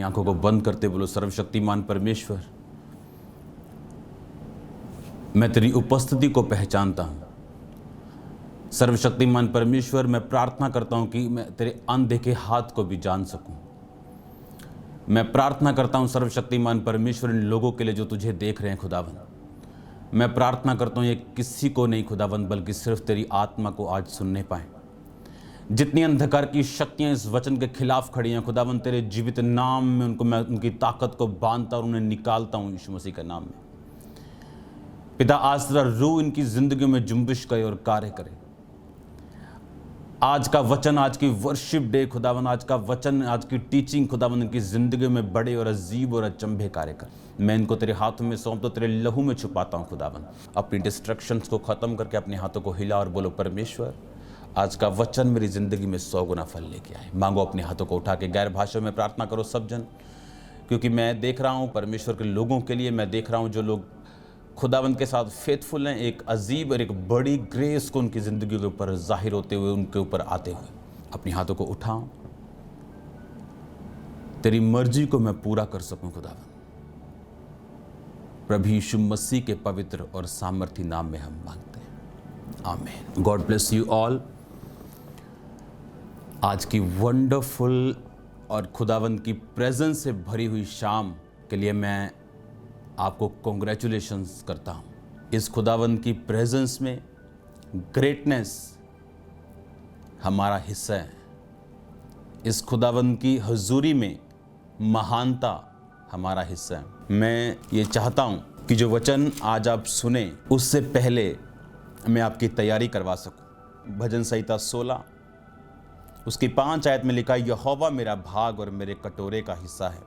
आंखों को बंद करते बोलो, सर्वशक्तिमान परमेश्वर, मैं तेरी उपस्थिति को पहचानता हूँ। सर्वशक्तिमान परमेश्वर, मैं प्रार्थना करता हूँ कि मैं तेरे अनदेखे हाथ को भी जान सकूँ। मैं प्रार्थना करता हूँ सर्वशक्तिमान परमेश्वर, इन लोगों के लिए जो तुझे देख रहे हैं खुदावन। मैं प्रार्थना करता हूँ ये किसी को नहीं खुदावन, बल्कि सिर्फ तेरी आत्मा को आज सुनने पाएं। जितनी अंधकार की शक्तियाँ इस वचन के खिलाफ खड़ी हैं खुदावन, तेरे जीवित नाम में उनको मैं उनकी ताकत को बांधता और उन्हें निकालता हूँ यीशु मसीह के नाम में। पिता, आज तेरा रूह इनकी जिंदगी में जुम्बिश करे और कार्य करे। आज का वचन, आज की वर्शिप डे खुदावन, आज का वचन, आज की टीचिंग खुदावन इनकी जिंदगी में बड़े और अजीब और अचंभे कार्य कर। मैं इनको तेरे हाथों में सौंपता, तेरे लहू में छुपाता हूँ खुदावन। अपनी डिस्ट्रैक्शंस को खत्म करके अपने हाथों को हिला और बोलो, परमेश्वर आज का वचन मेरी जिंदगी में 100 गुना फल लेके आए। मांगो अपने हाथों को उठा के, गैर भाषा में प्रार्थना करो सब जन, क्योंकि मैं देख रहा हूँ परमेश्वर के लोगों के लिए, मैं देख रहा हूँ जो लोग खुदावंत के साथ फेथफुल हैं, एक अजीब और एक बड़ी ग्रेस को उनकी ज़िंदगी के ऊपर जाहिर होते हुए, उनके ऊपर आते हुए। अपने हाथों को उठाओ, तेरी मर्जी को मैं पूरा कर सकूं खुदावंत। प्रभु यीशु मसीह के पवित्र और सामर्थी नाम में हम मांगते हैं, आमीन। God bless you all. आज की वंडरफुल और खुदावंत की प्रेजेंस से भरी हुई शाम के लिए मैं आपको कॉन्ग्रेचुलेशंस करता हूँ। इस खुदावंत की प्रेजेंस में ग्रेटनेस हमारा हिस्सा है। इस खुदावंत की हजूरी में महानता हमारा हिस्सा है। मैं ये चाहता हूँ कि जो वचन आज आप सुने उससे पहले मैं आपकी तैयारी करवा सकूँ। भजन संहिता 16 उसकी 5 आयत में लिखा, यहोवा मेरा भाग और मेरे कटोरे का हिस्सा है,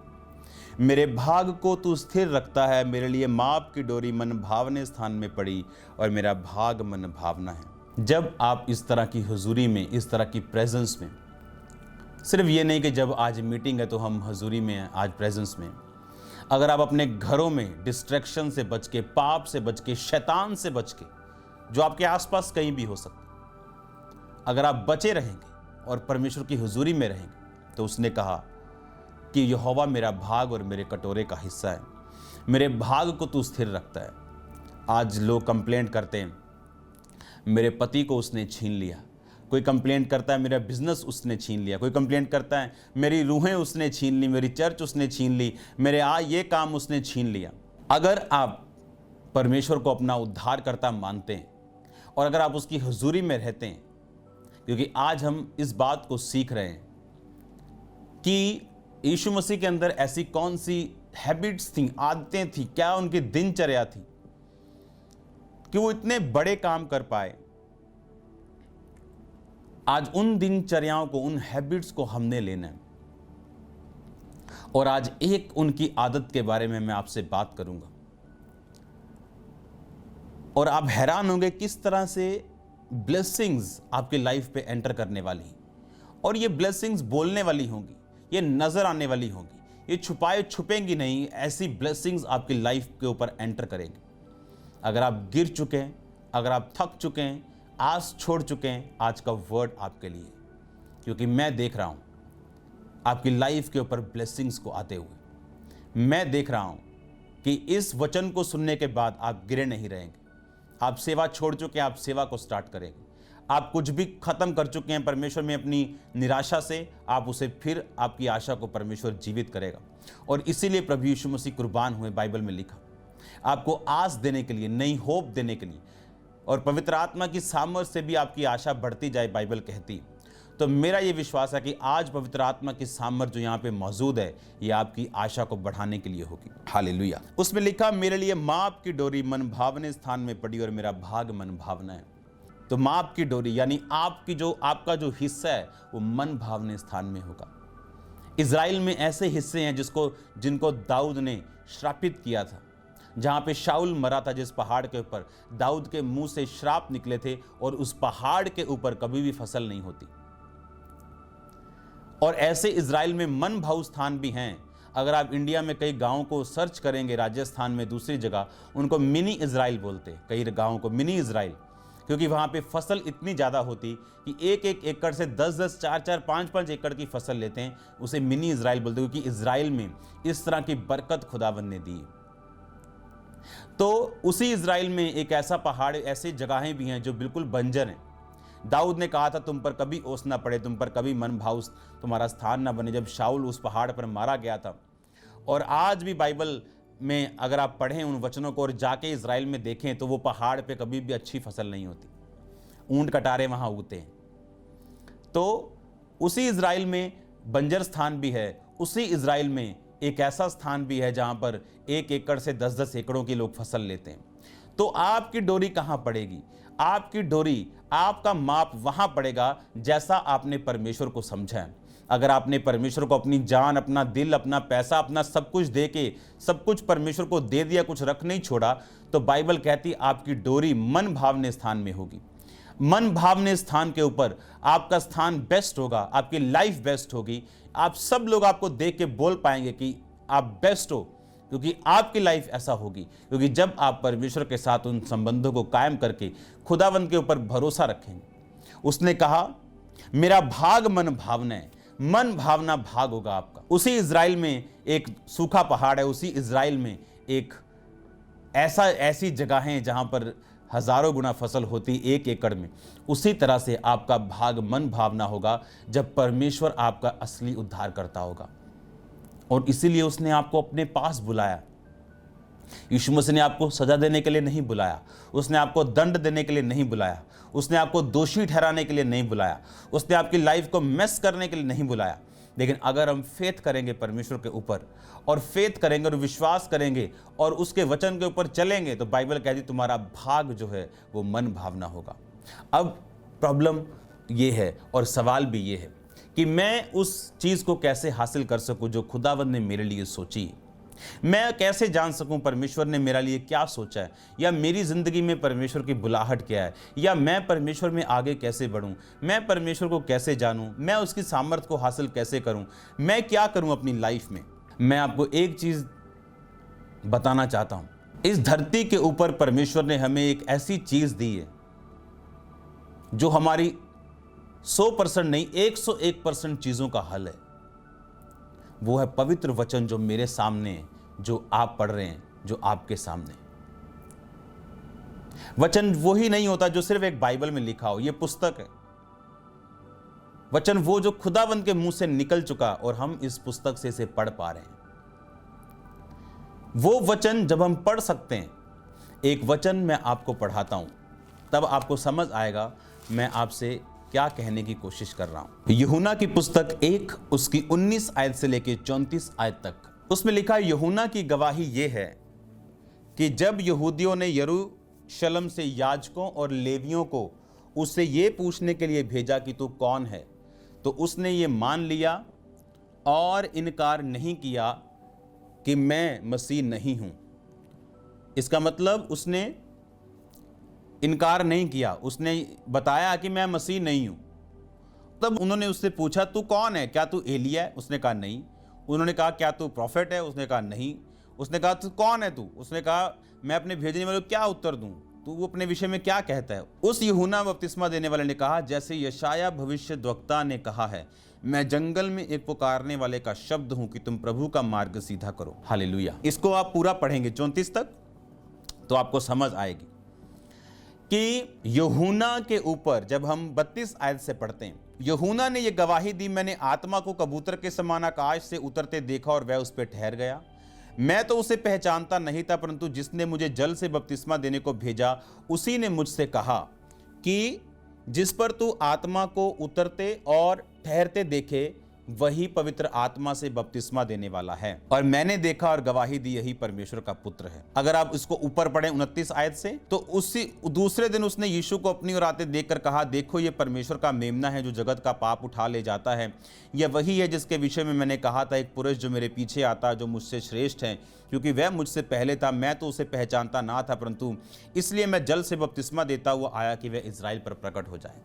मेरे भाग को तू स्थिर रखता है, मेरे लिए माप की डोरी मन भावने स्थान में पड़ी और मेरा भाग मन भावना है। जब आप इस तरह की हुजूरी में, इस तरह की प्रेजेंस में, सिर्फ ये नहीं कि जब आज मीटिंग है तो हम हुजूरी में हैं, आज प्रेजेंस में, अगर आप अपने घरों में डिस्ट्रैक्शन से बच के, पाप से बच के, शैतान से बच के, जो आपके आसपास कहीं भी हो सकता, अगर आप बचे रहेंगे और परमेश्वर की हुजूरी में रहेंगे, तो उसने कहा कि यहोवा मेरा भाग और मेरे कटोरे का हिस्सा है, मेरे भाग को तू स्थिर रखता है। आज लोग कंप्लेंट करते हैं, मेरे पति को उसने छीन लिया। कोई कंप्लेंट करता है, मेरा बिजनेस उसने छीन लिया। कोई कंप्लेंट करता है, मेरी रूहें उसने छीन ली, मेरी चर्च उसने छीन ली, मेरे ये काम उसने छीन लिया। अगर आप परमेश्वर को अपना उद्धारकर्ता मानते हैं और अगर आप उसकी हुजूरी में रहते हैं, क्योंकि आज हम इस बात को सीख रहे हैं कि यीशु मसीह के अंदर ऐसी कौन सी हैबिट्स थी, आदतें थी, क्या उनकी दिनचर्या थी कि वो इतने बड़े काम कर पाए। आज उन दिनचर्याओं को, उन हैबिट्स को हमने लेना है और आज एक उनकी आदत के बारे में मैं आपसे बात करूंगा और आप हैरान होंगे किस तरह से ब्लेसिंग्स आपकी लाइफ पे एंटर करने वाली और ये ब्लेसिंग्स बोलने वाली होंगी, ये नजर आने वाली होंगी, ये छुपाए छुपेंगी नहीं। ऐसी ब्लेसिंग्स आपकी लाइफ के ऊपर एंटर करेंगी। अगर आप गिर चुके हैं, अगर आप थक चुके हैं, आस छोड़ चुके हैं, आज का वर्ड आपके लिए, क्योंकि मैं देख रहा हूं आपकी लाइफ के ऊपर ब्लेसिंग्स को आते हुए। मैं देख रहा हूं कि इस वचन को सुनने के बाद आप गिरे नहीं रहेंगे। आप सेवा छोड़ चुके हैं, आप सेवा को स्टार्ट करेंगे। आप कुछ भी खत्म कर चुके हैं परमेश्वर में अपनी निराशा से, आप उसे फिर, आपकी आशा को परमेश्वर जीवित करेगा। और इसीलिए प्रभु यीशु मसीह कुर्बान हुए, बाइबल में लिखा, आपको आस देने के लिए, नई होप देने के लिए, और पवित्र आत्मा की सामर्थ से भी आपकी आशा बढ़ती जाए, बाइबल कहती है। तो मेरा ये विश्वास है कि आज पवित्र आत्मा की सामर्थ जो यहाँ पे मौजूद है, ये आपकी आशा को बढ़ाने के लिए होगी। हालेलुया। उसमें लिखा, मेरे लिए माप की डोरी मन भावने स्थान में पड़ी और मेरा भाग मन भावना है। तो माप की डोरी यानी आपका जो हिस्सा है वो मन भावने स्थान में होगा। इज़राइल में ऐसे हिस्से हैं जिनको दाऊद ने श्रापित किया था। जहाँ पे शाऊल मरा था, जिस पहाड़ के ऊपर दाऊद के मुंह से श्राप निकले थे और उस पहाड़ के ऊपर कभी भी फसल नहीं होती। और ऐसे इज़राइल में मन भाव स्थान भी हैं। अगर आप इंडिया में कई गांवों को सर्च करेंगे, राजस्थान में दूसरी जगह उनको मिनी इज़राइल बोलते हैं, कई गांवों को मिनी इज़राइल, क्योंकि वहाँ पे फसल इतनी ज़्यादा होती कि एक एक एकड़ से 10-10, 4-4, 5-5 एकड़ की फसल लेते हैं। उसे मिनी इज़राइल बोलते हैं, क्योंकि इज़राइल में इस तरह की बरकत खुदावंद ने दी। तो उसी इज़राइल में एक ऐसा पहाड़, ऐसी जगहें भी हैं जो बिल्कुल बंजर हैं। दाऊद ने कहा था, तुम पर कभी ओस ना पड़े, तुम पर कभी मन भाव तुम्हारा स्थान ना बने, जब शाऊल उस पहाड़ पर मारा गया था। और आज भी बाइबल में अगर आप पढ़ें उन वचनों को और जाके इज़राइल में देखें, तो वो पहाड़ पे कभी भी अच्छी फसल नहीं होती, ऊंट कटारे वहाँ उगते हैं। तो उसी इज़राइल में बंजर स्थान भी है, उसी इज़राइल में एक ऐसा स्थान भी है जहाँ पर 1 एकड़ से 10-10 एकड़ों की लोग फसल लेते हैं। तो आपकी डोरी कहाँ पड़ेगी? आपकी डोरी, आपका माप वहाँ पड़ेगा जैसा आपने परमेश्वर को समझा है। अगर आपने परमेश्वर को अपनी जान, अपना दिल, अपना पैसा, अपना सब कुछ दे के सब कुछ परमेश्वर को दे दिया, कुछ रख नहीं छोड़ा, तो बाइबल कहती आपकी डोरी मन भावने स्थान में होगी। मन भावने स्थान के ऊपर आपका स्थान बेस्ट होगा, आपकी लाइफ बेस्ट होगी। आप सब लोग आपको देख के बोल पाएंगे कि आप बेस्ट हो, क्योंकि आपकी लाइफ ऐसा होगी। क्योंकि जब आप परमेश्वर के साथ उन संबंधों को कायम करके खुदावंद के ऊपर भरोसा रखेंगे। उसने कहा, मेरा भाग मन भावना है, मन भावना भाग होगा आपका। उसी इज़राइल में एक सूखा पहाड़ है, उसी इज़राइल में एक ऐसी जगह है जहां पर हजारों गुना फसल होती 1 एकड़ में। उसी तरह से आपका भाग मन भावना होगा जब परमेश्वर आपका असली उद्धार करता होगा। और इसीलिए उसने आपको अपने पास बुलाया। यीशु मसीह ने आपको सजा देने के लिए नहीं बुलाया, उसने आपको दंड देने के लिए नहीं बुलाया, उसने आपको दोषी ठहराने के लिए नहीं बुलाया, उसने आपकी लाइफ को मेस करने के लिए नहीं बुलाया। लेकिन अगर हम फेथ करेंगे परमेश्वर के ऊपर, और फेथ करेंगे और विश्वास करेंगे और उसके वचन के ऊपर चलेंगे, तो बाइबल कहती तुम्हारा भाग जो है वो मन भावना होगा। अब प्रॉब्लम ये है और सवाल भी ये है कि मैं उस चीज़ को कैसे हासिल कर सकूं जो खुदावंद ने मेरे लिए सोची है। मैं कैसे जान सकूं परमेश्वर ने मेरे लिए क्या सोचा है, या मेरी ज़िंदगी में परमेश्वर की बुलाहट क्या है, या मैं परमेश्वर में आगे कैसे बढ़ूं, मैं परमेश्वर को कैसे जानूं, मैं उसकी सामर्थ्य को हासिल कैसे करूं, मैं क्या करूं अपनी लाइफ में। मैं आपको एक चीज़ बताना चाहता हूं, इस धरती के ऊपर परमेश्वर ने हमें एक ऐसी चीज़ दी है जो हमारी 100% नहीं 101% चीज़ों का हल है। वो है पवित्र वचन जो मेरे सामने है, जो आप पढ़ रहे हैं, जो आपके सामने। वचन वो ही नहीं होता जो सिर्फ एक बाइबल में लिखा हो, ये पुस्तक है। वचन वो जो खुदावंद के मुंह से निकल चुका और हम इस पुस्तक से इसे पढ़ पा रहे हैं। वो वचन जब हम पढ़ सकते हैं, एक वचन मैं आपको पढ़ाता हूं, तब आपको समझ आएगा मैं आपसे क्या कहने की कोशिश कर रहा हूं। यूहन्ना की पुस्तक 1 उसकी 19 आयत से लेकर 34 आयत तक, उसमें लिखा है, यूहन्ना की गवाही यह है कि जब यहूदियों ने यरूशलेम से याजकों और लेवियों को उससे ये पूछने के लिए भेजा कि तू कौन है, तो उसने ये मान लिया और इनकार नहीं किया कि मैं मसीह नहीं हूं। इसका मतलब उसने इनकार नहीं किया, उसने बताया कि मैं मसीह नहीं हूं। तब उन्होंने उससे पूछा, तू कौन है, क्या तू एलिया है? उसने कहा नहीं। उन्होंने कहा, क्या तू प्रॉफिट है? उसने कहा नहीं। उसने कहा, तू कौन है तू? उसने कहा, मैं अपने भेजने वाले को क्या उत्तर दूं, तू अपने विषय में क्या कहता है? उस यूहन्ना बपतिस्मा देने वाले ने कहा, जैसे यशाया भविष्यद्वक्ता ने कहा है, मैं जंगल में एक पुकारने वाले का शब्द हूं कि तुम प्रभु का मार्ग सीधा करो। हालेलुया। इसको आप पूरा पढ़ेंगे 34 तक, तो आपको समझ आएगी कि यूहन्ना के ऊपर जब हम 32 आयत से पढ़ते हैं, यूहन्ना ने यह गवाही दी, मैंने आत्मा को कबूतर के समान आकाश से उतरते देखा और वह उस पर ठहर गया। मैं तो उसे पहचानता नहीं था, परंतु जिसने मुझे जल से बपतिस्मा देने को भेजा उसी ने मुझसे कहा कि जिस पर तू आत्मा को उतरते और ठहरते देखे वही पवित्र आत्मा से बपतिस्मा देने वाला है। और मैंने देखा और गवाही दी, यही परमेश्वर का पुत्र है। अगर आप इसको ऊपर पढ़ें 29 आयत से, तो उसी दूसरे दिन उसने यीशु को अपनी ओर आते देखकर कहा, देखो ये परमेश्वर का मेमना है जो जगत का पाप उठा ले जाता है। यह वही है जिसके विषय में मैंने कहा था, एक पुरुष जो मेरे पीछे आता जो मुझसे श्रेष्ठ है, क्योंकि वह मुझसे पहले था। मैं तो उसे पहचानता ना था, परंतु इसलिए मैं जल से बपतिस्मा देता हुआ आया कि वह इज़राइल पर प्रकट हो जाए।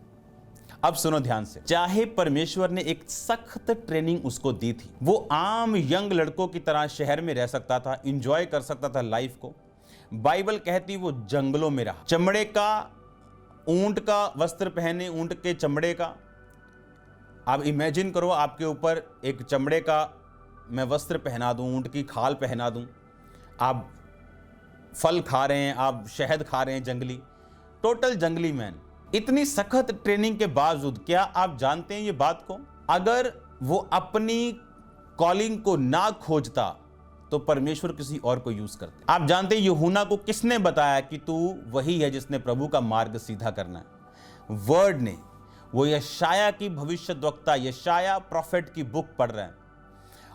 अब सुनो ध्यान से, चाहे परमेश्वर ने एक सख्त ट्रेनिंग उसको दी थी, वो आम यंग लड़कों की तरह शहर में रह सकता था, एंजॉय कर सकता था लाइफ को। बाइबल कहती वो जंगलों में रहा, चमड़े का ऊंट का वस्त्र पहने, ऊंट के चमड़े का। आप इमेजिन करो आपके ऊपर एक चमड़े का मैं वस्त्र पहना दूं, ऊंट की खाल पहना दूं, आप फल खा रहे हैं, आप शहद खा रहे हैं, जंगली, टोटल जंगली मैन। इतनी सख्त ट्रेनिंग के बावजूद क्या आप जानते हैं ये बात को, अगर वो अपनी कॉलिंग को ना खोजता तो परमेश्वर किसी और को यूज करता। आप जानते हैं यूहन्ना को किसने बताया कि तू वही है जिसने प्रभु का मार्ग सीधा करना है? वर्ड ने। वो यशाया की भविष्यद्वक्ता, यशाया प्रॉफिट की बुक पढ़ रहे हैं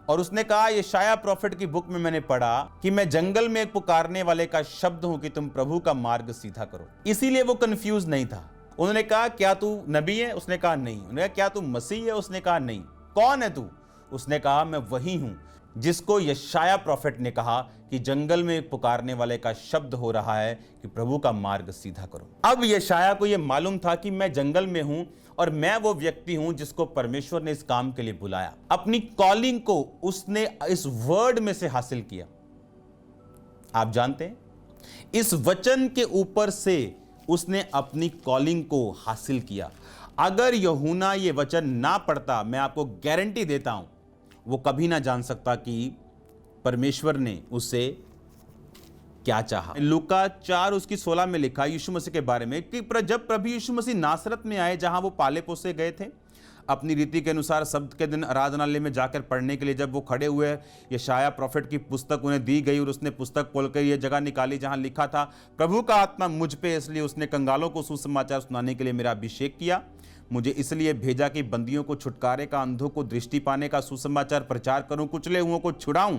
और उसने कहा, यशाया प्रॉफिट की बुक में मैंने पढ़ा कि मैं जंगल में एक पुकारने वाले का शब्द हूं कि तुम प्रभु का मार्ग सीधा करो। इसीलिए वो कंफ्यूज नहीं था। उन्होंने कहा, क्या तू नबी है? उसने कहा नहीं। उन्होंने कहा, क्या तू मसीह है? उसने कहा नहीं। कौन है तू? उसने कहा, मैं वही हूं जिसको यशाया प्रॉफिट ने कहा कि जंगल में एक पुकारने वाले का शब्द हो रहा है कि प्रभु का मार्ग सीधा करो। अब यशाया को यह मालूम था कि मैं जंगल में हूं और मैं वो व्यक्ति हूं जिसको परमेश्वर ने इस काम के लिए बुलाया। अपनी कॉलिंग को उसने इस वर्ड में से हासिल किया। आप जानते हैं, इस वचन के ऊपर से उसने अपनी कॉलिंग को हासिल किया। अगर यूहन्ना ये वचन ना पढ़ता, मैं आपको गारंटी देता हूं वो कभी ना जान सकता कि परमेश्वर ने उससे क्या चाहा। लूका 4 उसकी 16 में लिखा यीशु मसीह के बारे में कि जब प्रभु यीशु मसीह नासरत में आए, जहां वो पाले पोसे गए थे, अपनी रीति के अनुसार सब्त के दिन आराधनालय में जाकर पढ़ने के लिए जब वो खड़े हुए, यशाया प्रॉफिट की पुस्तक उन्हें दी गई और उसने पुस्तक खोलकर ये जगह निकाली जहां लिखा था, प्रभु का आत्मा मुझ पे, इसलिए उसने कंगालों को सुसमाचार सुनाने के लिए मेरा अभिषेक किया। मुझे इसलिए भेजा कि बंदियों को छुटकारे का, अंधों को दृष्टि पाने का सुसमाचार प्रचार करूं, कुचले हुओं को छुड़ाऊं,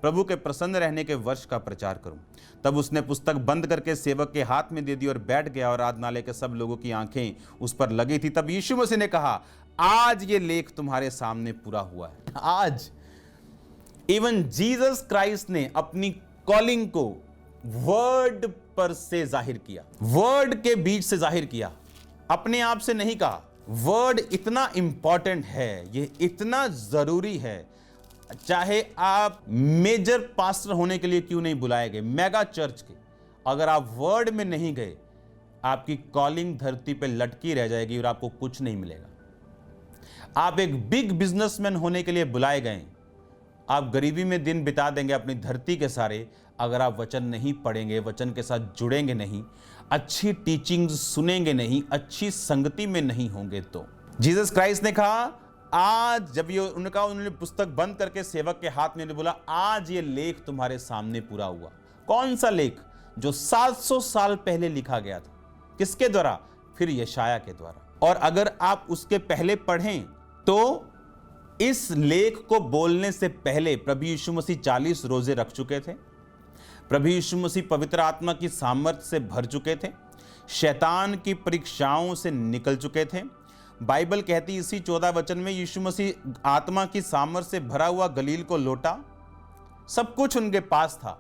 प्रभु के प्रसन्न रहने के वर्ष का प्रचार करूं। तब उसने पुस्तक बंद करके सेवक के हाथ में दे दी और बैठ गया और आराधनालय के सब लोगों की आंखें उस पर लगी थी। तब यीशु मसीह ने कहा, आज ये लेख तुम्हारे सामने पूरा हुआ है। आज इवन जीसस क्राइस्ट ने अपनी कॉलिंग को वर्ड पर से जाहिर किया, वर्ड के बीच से जाहिर किया, अपने आप से नहीं कहा। वर्ड इतना इंपॉर्टेंट है, ये इतना जरूरी है, चाहे आप मेजर पास्टर होने के लिए क्यों नहीं बुलाए गए, मेगा चर्च के, अगर आप वर्ड में नहीं गए, आपकी कॉलिंग धरती पे लटकी रह जाएगी और आपको कुछ नहीं मिलेगा। आप एक बिग बिजनेसमैन होने के लिए बुलाए गए, आप गरीबी में दिन बिता देंगे अपनी धरती के सारे, अगर आप वचन नहीं पढ़ेंगे, वचन के साथ जुड़ेंगे नहीं, अच्छी टीचिंग्स सुनेंगे नहीं, अच्छी संगति में नहीं होंगे। तो जीसस क्राइस्ट ने कहा, आज जब ये उन्होंने पुस्तक बंद करके सेवक के हाथ में बोला, आज ये लेख तुम्हारे सामने पूरा हुआ। कौन सा लेख? जो 700 साल पहले लिखा गया था। किसके द्वारा? फिर यशाया के द्वारा। और अगर आप उसके पहले पढ़ें तो इस लेख को बोलने से पहले प्रभु यीशु मसीह 40 रोजे रख चुके थे। प्रभु यीशु मसीह पवित्र आत्मा की सामर्थ्य से भर चुके थे, शैतान की परीक्षाओं से निकल चुके थे। बाइबल कहती इसी 14 वचन में, यीशु मसीह आत्मा की सामर्थ्य से भरा हुआ गलील को लौटा, सब कुछ उनके पास था,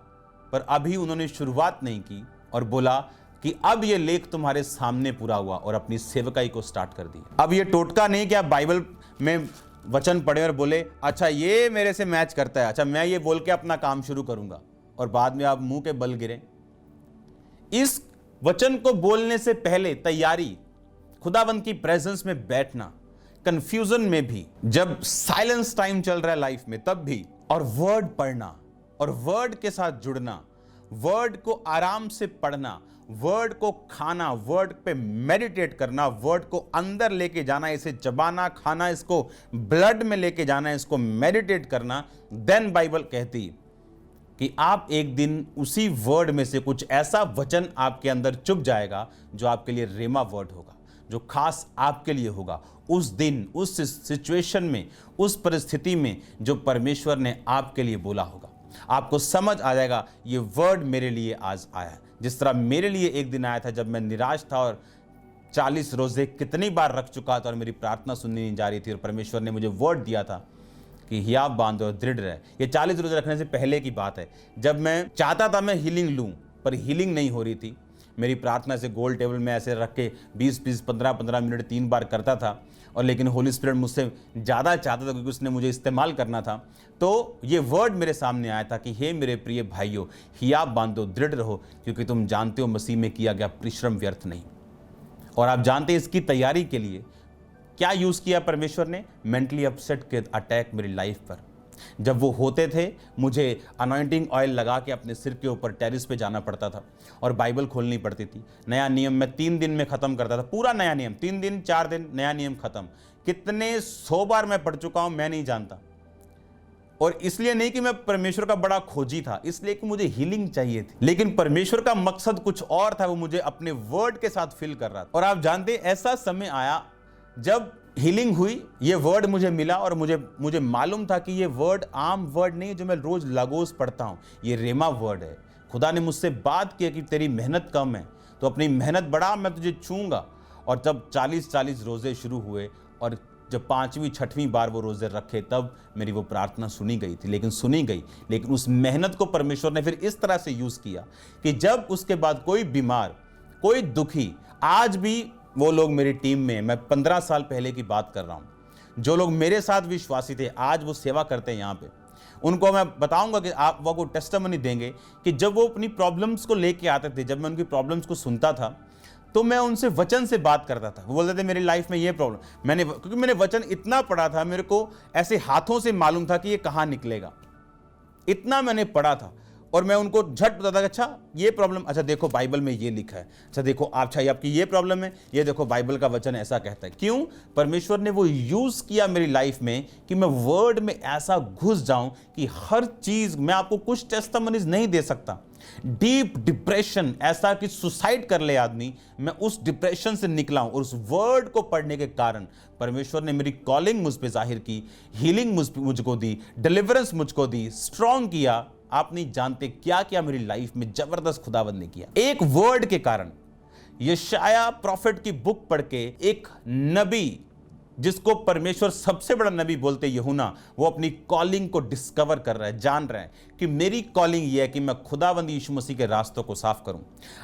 पर अभी उन्होंने शुरुआत नहीं की और बोला कि अब ये लेख तुम्हारे सामने पूरा हुआ, और अपनी सेवकाई को स्टार्ट कर दी। अब ये टोटका नहीं कि आप बाइबल में वचन पढ़े और बोले, अच्छा ये मेरे से मैच करता है, अच्छा मैं ये बोल के अपना काम शुरू करूंगा, और बाद में आप मुंह के बल गिरे। इस वचन को बोलने से पहले तैयारी, खुदावंद की प्रेजेंस में बैठना, कंफ्यूजन में भी, जब साइलेंस टाइम चल रहा है लाइफ में तब भी, और वर्ड पढ़ना और वर्ड के साथ जुड़ना, वर्ड को आराम से पढ़ना, वर्ड को खाना, वर्ड पे मेडिटेट करना, वर्ड को अंदर लेके जाना, इसे चबाना, खाना, इसको ब्लड में लेके जाना, इसको मेडिटेट करना। देन बाइबल कहती कि आप एक दिन उसी वर्ड में से कुछ ऐसा वचन आपके अंदर चुभ जाएगा जो आपके लिए रेमा वर्ड होगा, जो खास आपके लिए होगा उस दिन, उस सिचुएशन में, उस परिस्थिति में जो परमेश्वर ने आपके लिए बोला होगा। आपको समझ आ जाएगा ये वर्ड मेरे लिए आज आया है। जिस तरह मेरे लिए एक दिन आया था जब मैं निराश था और 40 रोजे कितनी बार रख चुका था और मेरी प्रार्थना सुननी नहीं जा रही थी, और परमेश्वर ने मुझे वर्ड दिया था कि हियाव बांधो और दृढ़ रहे। ये 40 रोजे रखने से पहले की बात है, जब मैं चाहता था मैं हीलिंग लूं, पर हीलिंग नहीं हो रही थी। मेरी प्रार्थना से गोल टेबल में ऐसे रख के 20-20, 15-15 मिनट 3 बार करता था, और लेकिन होली स्पिरिट मुझसे ज़्यादा चाहता था क्योंकि उसने मुझे इस्तेमाल करना था। तो ये वर्ड मेरे सामने आया था कि हे मेरे प्रिय भाइयों, हियाव बांधो, दृढ़ रहो, क्योंकि तुम जानते हो मसीह में किया गया परिश्रम व्यर्थ नहीं। और आप जानते हैं इसकी तैयारी के लिए क्या यूज़ किया परमेश्वर ने? मेंटली अपसेट के अटैक मेरी लाइफ पर जब वो होते थे, मुझे अनॉइंटिंग ऑयल लगा के अपने सिर के ऊपर टेरिस पे जाना पड़ता था और बाइबल खोलनी पड़ती थी। नया नियम मैं 3 दिन में ख़त्म करता था, पूरा नया नियम, 3 दिन 4 दिन नया नियम ख़त्म। कितने 100 बार मैं पढ़ चुका हूँ मैं नहीं जानता। और इसलिए नहीं कि मैं परमेश्वर का बड़ा खोजी था, इसलिए कि मुझे हीलिंग चाहिए थी, लेकिन परमेश्वर का मकसद कुछ और था। वो मुझे अपने वर्ड के साथ फिल कर रहा था। और आप जानते हैं ऐसा समय आया जब हीलिंग हुई, ये वर्ड मुझे मिला और मुझे मालूम था कि ये वर्ड आम वर्ड नहीं है जो मैं रोज लागोस पढ़ता हूँ, ये रेमा वर्ड है। खुदा ने मुझसे बात किया कि तेरी मेहनत कम है तो अपनी मेहनत बढ़ा, मैं तुझे छूंगा। और जब 40-40 रोजे शुरू हुए और जब 5वीं 6वीं बार वो रोजे रखे, तब मेरी वो प्रार्थना सुनी गई थी। लेकिन उस मेहनत को परमेश्वर ने फिर इस तरह से यूज किया कि जब उसके बाद कोई बीमार, कोई दुखी, आज भी वो लोग मेरी टीम में, मैं 15 साल पहले की बात कर रहा हूं, जो लोग मेरे साथ विश्वासी थे, आज वो सेवा करते हैं यहाँ पे। उनको मैं बताऊंगा कि आप वो टेस्टिमनी देंगे कि जब वो अपनी प्रॉब्लम्स को लेके आते थे, जब मैं उनकी प्रॉब्लम्स को सुनता था तो मैं उनसे वचन से बात करता था। वो बोलते थे मेरी लाइफ में ये प्रॉब्लम, क्योंकि मैंने वचन इतना पढ़ा था, मेरे को ऐसे हाथों से मालूम था कि ये कहाँ निकलेगा, इतना मैंने पढ़ा था। और मैं उनको झट बताता था, अच्छा ये प्रॉब्लम, अच्छा देखो बाइबल में ये लिखा है, अच्छा देखो, अच्छा आपकी ये प्रॉब्लम है, ये देखो बाइबल का वचन ऐसा कहता है। क्यों? परमेश्वर ने वो यूज किया मेरी लाइफ में कि मैं वर्ड में ऐसा घुस जाऊं कि हर चीज, मैं आपको कुछ टेस्टिमनीज नहीं दे सकता। डीप डिप्रेशन, ऐसा कि सुसाइड कर ले आदमी, मैं उस डिप्रेशन से निकला हूं। और उस वर्ड को पढ़ने के कारण परमेश्वर ने मेरी कॉलिंग मुझ पे जाहिर की, हीलिंग मुझको दी, डिलीवरेंस मुझको दी, स्ट्रॉन्ग किया। आप नहीं जानते क्या क्या मेरी लाइफ में जबरदस्त खुदावंद ने किया, एक वर्ड के कारण। यशाया प्रॉफिट की बुक पढ़ के एक नबी, जिसको परमेश्वर सबसे बड़ा नबी बोलते यूहन्ना, वो अपनी कॉलिंग को डिस्कवर कर रहा है, जान रहा है कि मेरी कॉलिंग ये है कि मैं खुदावंद यीशु मसीह के रास्तों को साफ करूं।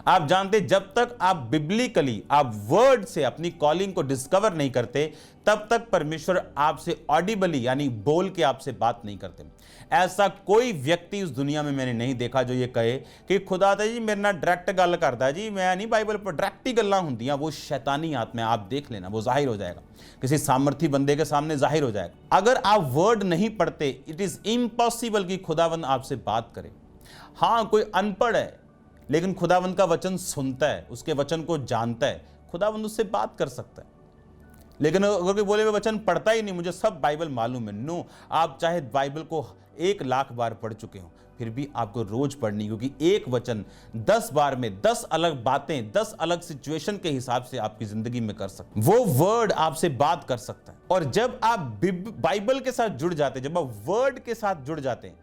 आप जानते, जब तक आप बिब्लिकली, आप वर्ड से अपनी कॉलिंग को डिस्कवर नहीं करते, तब तक परमेश्वर आपसे ऑडिबली यानी बोल के आपसे बात नहीं करते। ऐसा कोई व्यक्ति इस दुनिया में मैंने नहीं देखा जो ये कहे कि खुदा ता जी मेरे नाल डायरेक्ट गल करता जी, मैं नहीं बाइबल पर डायरेक्ट ही गल्लां हुंदियां। वो शैतानी आत्मा है, आप देख लेना, वो जाहिर हो जाएगा, किसी सामर्थी बंदे के सामने जाहिर हो जाएगा। अगर आप वर्ड नहीं पढ़ते, इट इज इम्पॉसिबल कि खुदावंद आपसे बात करे। हाँ, कोई अनपढ़ है लेकिन खुदावंद का वचन सुनता है, उसके वचन को जानता है, खुदावंद उससे बात कर सकता है। लेकिन अगर कोई बोले मैं वचन पढ़ता ही नहीं, मुझे सब बाइबल मालूम है, नो। आप चाहे बाइबल को 1 लाख बार पढ़ चुके हो, फिर भी आपको रोज पढ़नी, क्योंकि एक वचन 10 बार में 10 अलग बातें, 10 अलग सिचुएशन के हिसाब से आपकी जिंदगी में कर सकते। वो वर्ड आपसे बात कर सकता है। और जब आप बाइबल के साथ जुड़ जाते हैं, जब आप वर्ड के साथ जुड़ जाते हैं,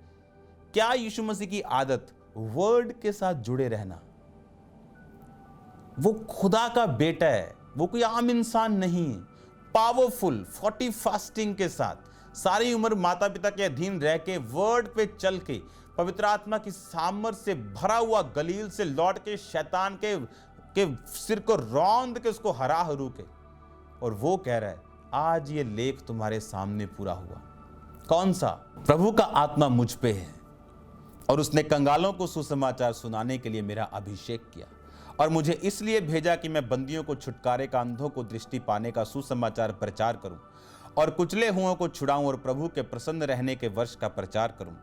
क्या यीशु मसीह की आदत वर्ड के साथ जुड़े रहना। वो खुदा का बेटा है, वो कोई आम इंसान नहीं है। पावरफुल 40 फास्टिंग के साथ सारी उम्र माता पिता के अधीन रह के, वर्ड पे चल के, पवित्र आत्मा की सामर्थ से भरा हुआ गलील से लौट के, शैतान के सिर को रौंद के उसको हरा हरू के, और वो कह रहा है आज ये लेख तुम्हारे सामने पूरा हुआ। कौन सा? प्रभु का आत्मा मुझ पे है और उसने कंगालों को सुसमाचार सुनाने के लिए मेरा अभिषेक किया, और मुझे इसलिए भेजा कि मैं बंदियों को छुटकारे का, अंधों को दृष्टि पाने का सुसमाचार प्रचार करूं, और कुचले हुओं को छुड़ाऊं, और प्रभु के प्रसन्न रहने के वर्ष का प्रचार करूं।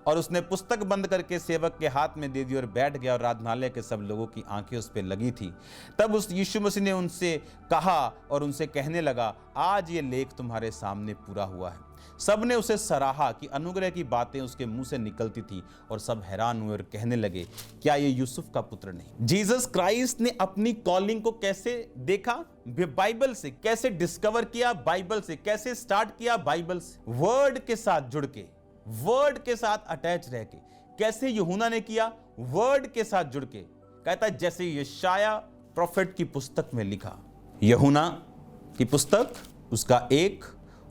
और उसने पुस्तक बंद करके सेवक के हाथ में दे दी और बैठ गया, और आराधनालय के सब लोगों की आंखें उस पर लगी थी। तब उस यीशु मसीह ने उनसे कहा और उनसे कहने लगा, आज ये लेख तुम्हारे सामने पूरा हुआ है। सब ने उसे सराहा कि अनुग्रह की बातें उसके मुंह से निकलती थी, और सब हैरान हुए और कहने लगे, क्या ये यूसुफ का पुत्र नहीं? जीसस क्राइस्ट ने अपनी कॉलिंग को कैसे देखा? बाइबल से। कैसे डिस्कवर किया? बाइबल से। कैसे स्टार्ट किया? बाइबल से। वर्ड के साथ जुड़ के, वर्ड के साथ अटैच रह के। कैसे यूहन्ना ने किया? वर्ड के साथ जुड़ के। कहता है जैसे यशाया प्रोफेट की पुस्तक में लिखा, यूहन्ना की पुस्तक उसका 1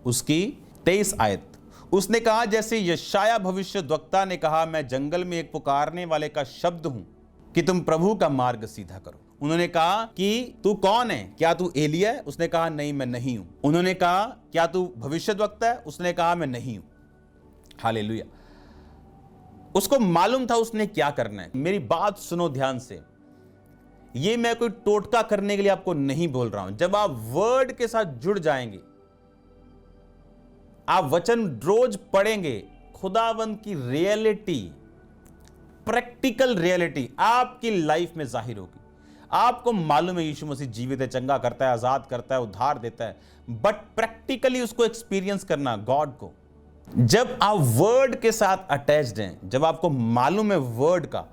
उसकी 23 आयत, उसने कहा जैसे यशाया भविष्यद्वक्ता ने कहा, मैं जंगल में एक पुकारने वाले का शब्द हूं कि तुम प्रभु का मार्ग सीधा करो। उन्होंने कहा कि तू कौन है? क्या तू एलिया है? उसने कहा नहीं, मैं नहीं हूं। उन्होंने कहा क्या तू भविष्यद्वक्ता है? उसने कहा मैं नहीं हूं। हालेलुया। उसको मालूम था उसने क्या करना है। मेरी बात सुनो ध्यान से। ये मैं कोई टोटका करने के लिए आपको नहीं बोल रहा हूं। जब आप वर्ड के साथ जुड़ जाएंगे, आप वचन रोज पढ़ेंगे, खुदावंद की रियलिटी, प्रैक्टिकल रियलिटी आपकी लाइफ में जाहिर होगी। आपको मालूम है यीशु मसीह जीवित है, चंगा करता है, आजाद करता है, उद्धार देता है, बट प्रैक्टिकली उसको एक्सपीरियंस करना गॉड को। जब आप वर्ड के साथ अटैच्ड हैं, जब आपको मालूम है वर्ड का,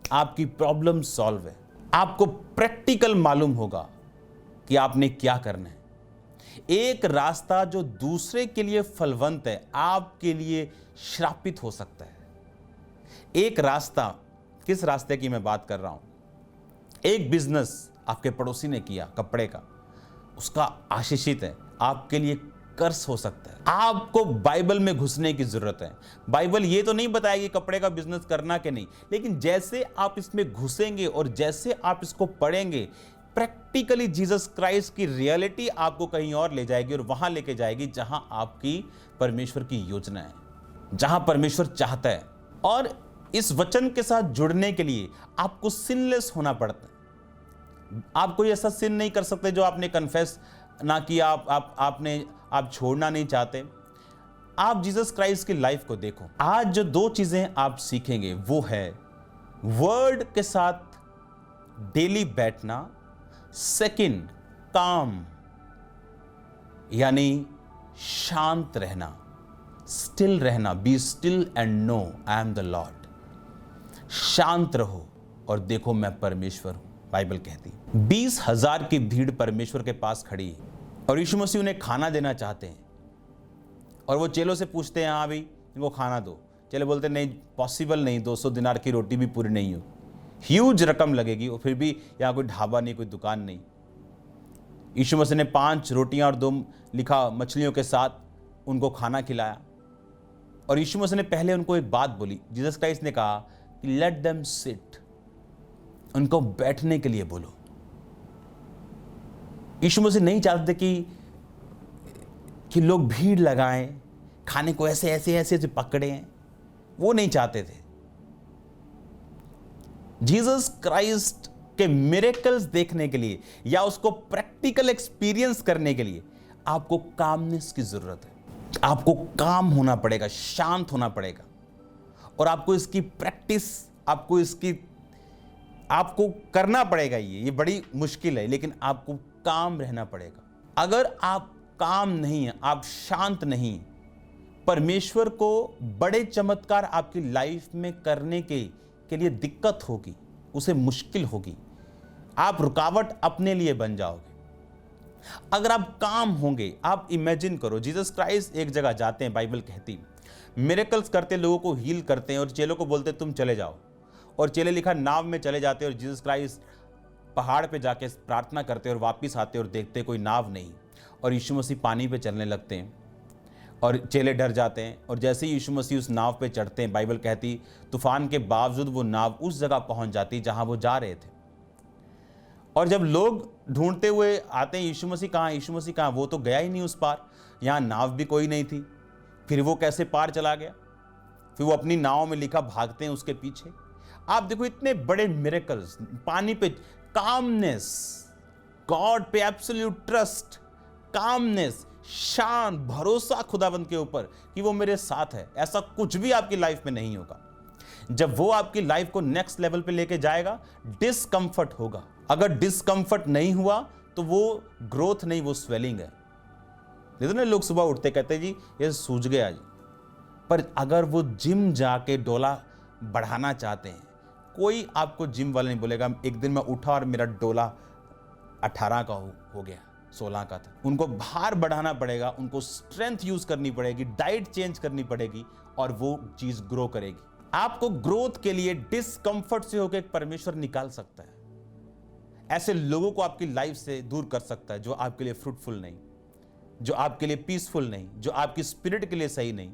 आपकी प्रॉब्लम सॉल्व है। आपको प्रैक्टिकल मालूम होगा कि आपने क्या करना है। एक रास्ता जो दूसरे के लिए फलवंत है, आपके लिए श्रापित हो सकता है। एक रास्ता, किस रास्ते की मैं बात कर रहा हूं? एक बिजनेस आपके पड़ोसी ने किया कपड़े का, उसका आशीषित है, आपके लिए कर्स हो सकता है। आपको बाइबल में घुसने की जरूरत है। बाइबल ये तो नहीं बताएगी कपड़े का बिजनेस करना कि नहीं, लेकिन जैसे आप इसमें घुसेंगे और जैसे आप इसको पढ़ेंगे, प्रैक्टिकली जीसस क्राइस्ट की रियलिटी आपको कहीं और ले जाएगी और वहां लेके जाएगी जहां आपकी परमेश्वर की योजना है, जहां परमेश्वर चाहता है। और इस वचन के साथ जुड़ने के लिए आपको सिनलेस होना पड़ता है। आप कोई ऐसा सिन नहीं कर सकते जो आपने कन्फेस ना किया, आप छोड़ना नहीं चाहते। आप जीसस क्राइस्ट की लाइफ को देखो। आज जो दो चीजें आप सीखेंगे वो है वर्ड के साथ डेली बैठना, सेकंड काम यानी शांत रहना, स्टिल रहना, be still and know I am the Lord. शांत रहो और देखो मैं परमेश्वर हूं, बाइबल कहती है। 20,000 की भीड़ परमेश्वर के पास खड़ी है और यीशु मसीह उन्हें खाना देना चाहते हैं और वो चेलों से पूछते हैं, हाँ भाई इनको खाना दो। चेले बोलते नहीं, पॉसिबल नहीं, 200 दिनार की रोटी भी पूरी नहीं हो, ह्यूज रकम लगेगी और फिर भी यहाँ कोई ढाबा नहीं, कोई दुकान नहीं। यीशु मसीह ने 5 रोटियां और 2 लिखा मछलियों के साथ उनको खाना खिलाया और यीशु मसीह ने पहले उनको एक बात बोली। जीसस क्राइस्ट ने कहा कि लेट देम सिट, उनको बैठने के लिए बोलो। यीशु मसीह नहीं चाहते कि लोग भीड़ लगाएं, खाने को ऐसे ऐसे ऐसे ऐसे पकड़ें, वो नहीं चाहते थे। जीसस क्राइस्ट के मिरेकल्स देखने के लिए या उसको प्रैक्टिकल एक्सपीरियंस करने के लिए आपको कामनेस की जरूरत है। आपको काम होना पड़ेगा, शांत होना पड़ेगा और आपको इसकी प्रैक्टिस, आपको करना पड़ेगा। ये बड़ी मुश्किल है, लेकिन आपको काम रहना पड़ेगा। अगर आप काम नहीं है, आप शांत नहीं, परमेश्वर को बड़े चमत्कार आपकी लाइफ में करने के लिए दिक्कत होगी, उसे मुश्किल होगी। आप रुकावट अपने लिए बन जाओगे। अगर आप काम होंगे, आप इमेजिन करो, जीसस क्राइस्ट एक जगह जाते हैं, बाइबल कहती मिरेकल्स करते, लोगों को हील करते हैं और चेलों को बोलते तुम चले जाओ, और चेले लिखा नाव में चले जाते हैं और जीसस क्राइस्ट पहाड़ पे जाके प्रार्थना करते और वापस आते और देखते कोई नाव नहीं, और यीशु मसीह पानी पे चलने लगते हैं और चेले डर जाते हैं। और जैसे ही यीशु मसीह उस नाव पे चढ़ते हैं, बाइबल कहती तूफान के बावजूद वो नाव उस जगह पहुंच जाती जहां वो जा रहे थे। और जब लोग ढूंढते हुए आते हैं यीशु मसीह कहाँ, यीशु मसीह कहाँ, वो तो गया ही नहीं उस पार, यहाँ नाव भी कोई नहीं थी, फिर वो कैसे पार चला गया? फिर वो अपनी नाव में लिखा भागते हैं उसके पीछे। आप देखो इतने बड़े मिरेकल्स, पानी पे कामनेस, गॉड पे एब्सोल्यूट ट्रस्ट, कामनेस, शांत भरोसा खुदावंद के ऊपर कि वो मेरे साथ है। ऐसा कुछ भी आपकी लाइफ में नहीं होगा। जब वो आपकी लाइफ को नेक्स्ट लेवल पे लेके जाएगा, डिस्कंफर्ट होगा। अगर डिस्कंफर्ट नहीं हुआ तो वो ग्रोथ नहीं, वो स्वेलिंग है। देखो ना, लोग सुबह उठते कहते जी ये सूझ गया जी, पर अगर वो जिम जाके डोला बढ़ाना चाहते हैं, कोई आपको जिम वाले नहीं बोलेगा एक दिन मैं उठा और मेरा डोला 18 का हो गया, 16 का था। उनको भार बढ़ाना पड़ेगा, उनको स्ट्रेंथ यूज करनी पड़ेगी, डाइट चेंज करनी पड़ेगी और वो चीज ग्रो करेगी। आपको ग्रोथ के लिए डिस्कंफर्ट से होकर परमेश्वर निकाल सकता है। ऐसे लोगों को आपकी लाइफ से दूर कर सकता है जो आपके लिए फ्रूटफुल नहीं, जो आपके लिए पीसफुल नहीं, जो आपकी स्पिरिट के लिए सही नहीं।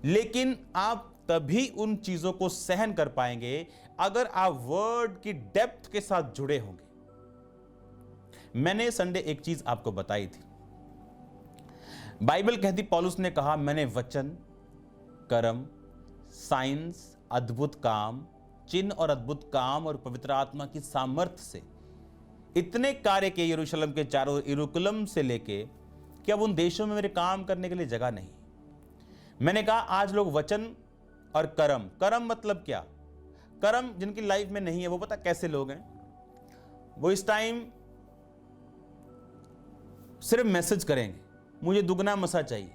लेकिन आप तभी उन चीजों को सहन कर पाएंगे अगर आप वर्ड की डेप्थ के साथ जुड़े होंगे। मैंने संडे एक चीज आपको बताई थी। बाइबल कहती, पौलुस ने कहा मैंने वचन, कर्म, साइंस, अद्भुत काम, चिन्ह और अद्भुत काम और पवित्र आत्मा की सामर्थ्य से इतने कार्य के यरूशलेम के चारों यरूशलेम से लेके कि अब उन देशों में मेरे काम करने के लिए जगह नहीं। मैंने कहा आज लोग वचन और कर्म, कर्म मतलब क्या? कर्म जिनकी लाइफ में नहीं है वो पता कैसे लोग हैं? वो इस टाइम सिर्फ मैसेज करेंगे, मुझे दुगना मसा चाहिए।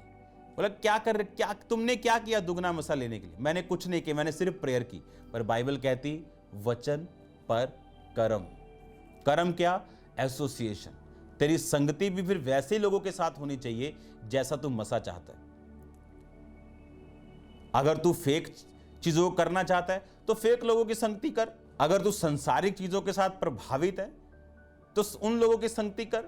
बोला क्या कर रहे, क्या तुमने क्या किया दुगना मसा लेने के लिए? मैंने कुछ नहीं किया, मैंने सिर्फ प्रेयर की। पर बाइबल कहती वचन पर कर्म। कर्म क्या? एसोसिएशन। तेरी संगति भी फिर वैसे लोगों के साथ होनी चाहिए जैसा तू मसा चाहता है। अगर तू फेक चीजों को करना चाहता है तो फेक लोगों की संगति कर। अगर तू संसारिक चीजों के साथ प्रभावित है तो उन लोगों की संगति कर।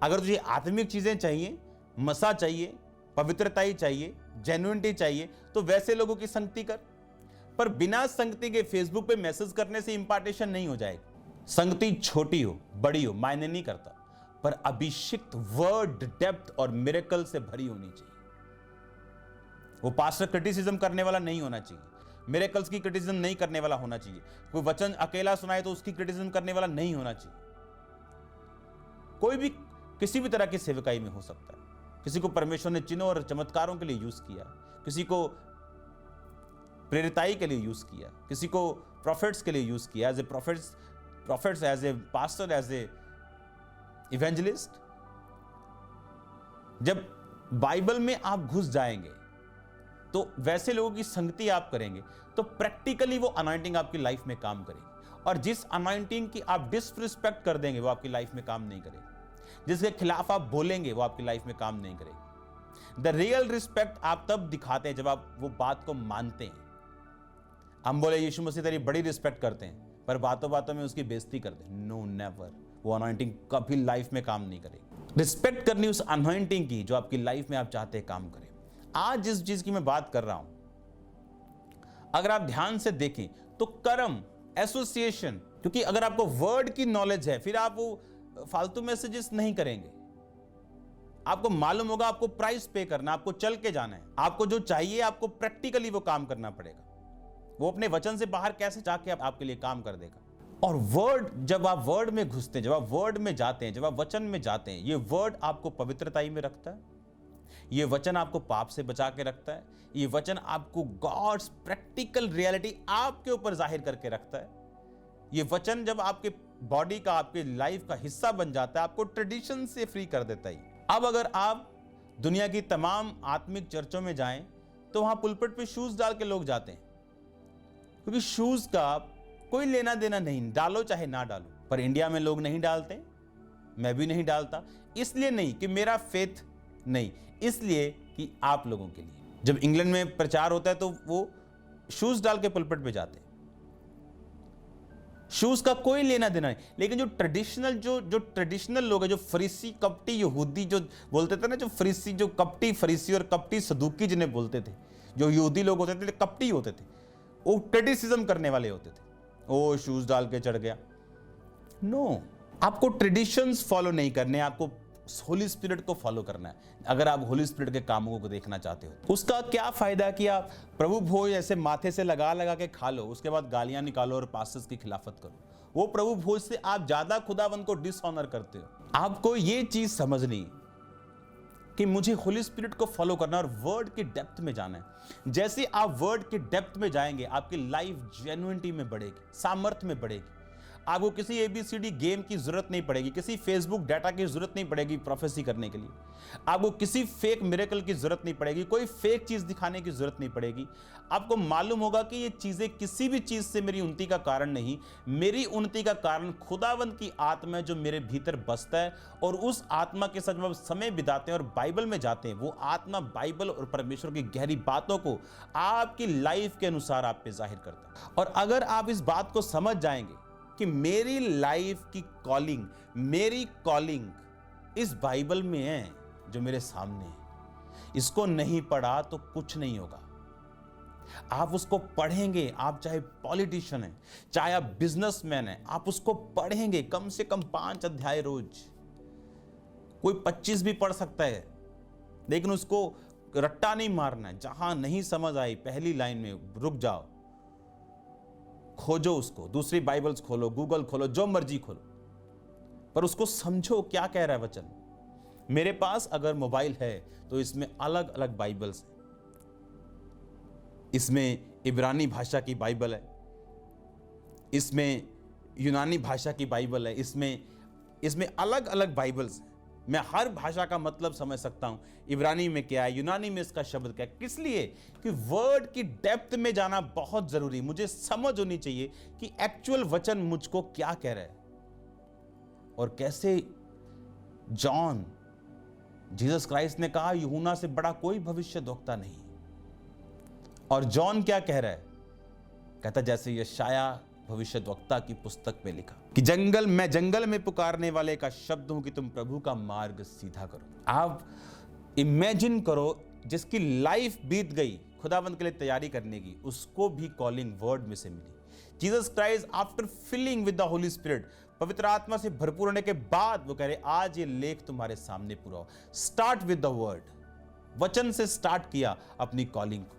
अगर तुझे आत्मिक चीजें चाहिए, मसा चाहिए, पवित्रता ही चाहिए, जेन्युइनिटी चाहिए, तो वैसे लोगों की संगति कर। पर बिना संगति के फेसबुक पे मैसेज करने से इंपार्टेशन नहीं हो जाएगी। संगति छोटी हो बड़ी हो मायने नहीं करता, पर अभिषिक्त वर्ड, डेप्थ और मिरेकल से भरी होनी चाहिए। वो पास्टर क्रिटिसिज्म करने वाला नहीं होना चाहिए, मिरेकल्स की क्रिटिसिज्म नहीं करने वाला होना चाहिए। कोई वचन अकेला सुनाए तो उसकी क्रिटिसिज्म करने वाला नहीं होना चाहिए। कोई भी किसी भी तरह की सेवकाई में हो सकता है। किसी को परमेश्वर ने चिन्हों और चमत्कारों के लिए यूज किया, किसी को प्रेरिताई के लिए यूज किया, किसी को प्रॉफिट्स के लिए यूज किया, as a prophets, as a pastor, as a evangelist. जब बाइबल में आप घुस जाएंगे तो वैसे लोगों की संगति आप करेंगे तो प्रैक्टिकली वो अनॉइंटिंग आपकी लाइफ में काम करेगी। और जिस अनॉइंटिंग की आप डिसरिस्पेक्ट कर देंगे वो आपकी लाइफ में काम नहीं करेगी। जिसके खिलाफ आप बोलेंगे वो आपकी लाइफ में काम नहीं करेगी। द रियल रिस्पेक्ट आप तब दिखाते हैं जब आप वो बात को मानते हैं। हम बोले यीशु मसीह तेरी बड़ी रिस्पेक्ट करते हैं, पर बातों बातों में उसकी बेइज्जती करते हैं। No, never. वो अनॉइंटिंग कभी लाइफ में काम नहीं करेगी। रिस्पेक्ट करनी उस अनॉइंटिंग की जो आपकी लाइफ में आप चाहते हैं काम करे। आज जिस चीज की मैं बात कर रहा हूं, अगर आप ध्यान से देखें तो कर्म, एसोसिएशन, क्योंकि अगर आपको वर्ड की नॉलेज है फिर आप वो फालतू मैसेजेस नहीं करेंगे। आपको मालूम होगा आपको प्राइस पे करना, आपको चल के जाना है, आपको जो चाहिए आपको प्रैक्टिकली वो काम करना पड़ेगा। वो अपने वचन से बाहर कैसे जाके आपके लिए काम कर देगा। और वर्ड, जब आप वर्ड में घुसते हैं, जब आप वर्ड में जाते हैं, जब आप वचन में जाते हैं, ये वर्ड आपको पवित्रताई में रखता है। ये वचन आपको पाप से बचा के रखता है। ये वचन आपको गॉड्स प्रैक्टिकल रियलिटी आपके ऊपर जाहिर करके रखता है। ये वचन जब आपके बॉडी का, आपके लाइफ का हिस्सा बन जाता है, आपको ट्रेडिशन से फ्री कर देता है। अब अगर आप दुनिया की तमाम आत्मिक चर्चों में जाएं तो वहां पुलपिट पे शूज डाल के लोग जाते हैं, क्योंकि शूज का कोई लेना देना नहीं, डालो चाहे ना डालो। पर इंडिया में लोग नहीं डालते, मैं भी नहीं डालता। इसलिए नहीं कि मेरा फेथ नहीं, इसलिए कि आप लोगों के लिए। जब इंग्लैंड में प्रचार होता है तो वो शूज डाल के पुलपिट पे जाते हैं। शूज का कोई लेना देना नहीं। लेकिन जो ट्रेडिशनल लोग हैं, जो फरीसी कपटी यहूदी जो बोलते थे ना, जो फरीसी, जो कपटी फरीसी और कपटी सदूकी जिन्हें बोलते थे, जो यहूदी लोग होते थे कपटी होते थे, वो क्रिटिसिज्म करने वाले होते थे। ओ शूज डाल के चढ़ गया। नो, आपको ट्रेडिशंस फॉलो नहीं करने, आपको होली स्पिरिट को फॉलो करना है। अगर आप होली स्पिरिट के कामों को देखना चाहते हो, उसका क्या फायदा कि आप प्रभु भोज ऐसे माथे से लगा लगा के खा लो, उसके बाद गालियां निकालो और पास्टर्स की खिलाफत करो। वो प्रभु भोज से आप ज्यादा खुदावंद को डिसऑनर करते हो। आपको ये चीज समझनी कि मुझे होली स्पिरिट को फॉलो करना और वर्ड की डेप्थ में जाना है। जैसे आप वर्ड की डेप्थ में जाएंगे आपकी लाइफ जेन्युइनिटी में बढ़ेगी, सामर्थ्य में बढ़ेगी। आपको किसी ABCD गेम की जरूरत नहीं पड़ेगी, किसी फेसबुक डाटा की जरूरत नहीं पड़ेगी प्रोफेसी करने के लिए। आपको किसी फेक मिरेकल की जरूरत नहीं पड़ेगी, कोई फेक चीज दिखाने की जरूरत नहीं पड़ेगी। आपको मालूम होगा कि ये चीजें किसी भी चीज से मेरी उन्नति का कारण नहीं, मेरी उन्नति का कारण खुदावंद की आत्मा है जो मेरे भीतर बसता है। और उस आत्मा के साथ जब आप समय बिताते हैं और बाइबल में जाते हैं, वो आत्मा बाइबल और परमेश्वर की गहरी बातों को आपकी लाइफ के अनुसार आप पे जाहिर करता है। और अगर आप इस बात को समझ जाएंगे कि मेरी लाइफ की कॉलिंग, मेरी कॉलिंग इस बाइबल में है जो मेरे सामने है, इसको नहीं पढ़ा तो कुछ नहीं होगा। आप उसको पढ़ेंगे, आप चाहे पॉलिटिशियन हैं, चाहे आप बिजनेसमैन हैं, आप उसको पढ़ेंगे कम से कम 5 अध्याय रोज। कोई 25 भी पढ़ सकता है, लेकिन उसको रट्टा नहीं मारना है। जहां नहीं समझ आई पहली लाइन में रुक जाओ, खोजो उसको, दूसरी बाइबल्स खोलो, गूगल खोलो, जो मर्जी खोलो, पर उसको समझो क्या कह रहा है वचन। मेरे पास अगर मोबाइल है तो इसमें अलग अलग बाइबल्स हैं। इसमें इब्रानी भाषा की बाइबल है, इसमें यूनानी भाषा की बाइबल है, इसमें अलग अलग बाइबल्स हैं। मैं हर भाषा का मतलब समझ सकता हूं, इब्रानी में क्या है, यूनानी में इसका शब्द क्या है। किस लिए? कि वर्ड की डेप्थ में जाना बहुत जरूरी। मुझे समझ होनी चाहिए कि एक्चुअल वचन मुझको क्या कह रहा है। और कैसे जॉन, जीसस क्राइस्ट ने कहा यूहन्ना से बड़ा कोई भविष्यद्वक्ता नहीं। और जॉन क्या कह रहा है? कहता जैसे यशाया भविष्यद्वक्ता की पुस्तक में लिखा कि मैं जंगल में पुकारने वाले का शब्द हूं कि तुम प्रभु का मार्ग सीधा करो। आप इमेजिन करो, जिसकी लाइफ बीत गई खुदावंत के लिए तैयारी करने की, उसको भी कॉलिंग वर्ड में से मिली। Jesus Christ after filling with the holy spirit, पवित्र आत्मा से भरपूर होने के बाद वो कह रहे आज ये लेख तुम्हारे सामने पूरा हो। स्टार्ट विद द वर्ड, वचन से स्टार्ट किया अपनी कॉलिंग को।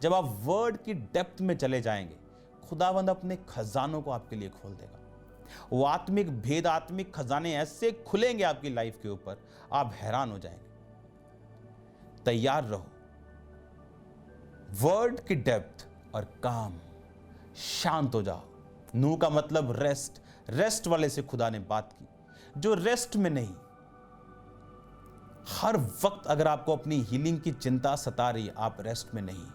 जब आप वर्ड की डेप्थ में चले जाएंगे, खुदावंद अपने खजानों को आपके लिए खोल देगा। वो आत्मिक भेद, आत्मिक खजाने ऐसे खुलेंगे आपकी लाइफ के ऊपर, आप हैरान हो जाएंगे। तैयार रहो। वर्ड की डेप्थ और काम। शांत हो जाओ। नू का मतलब रेस्ट, रेस्ट वाले से खुदा ने बात की, जो रेस्ट में नहीं। हर वक्त अगर आपको अपनी हीलिंग की चिंता सता रही है, आप रेस्ट में नहीं।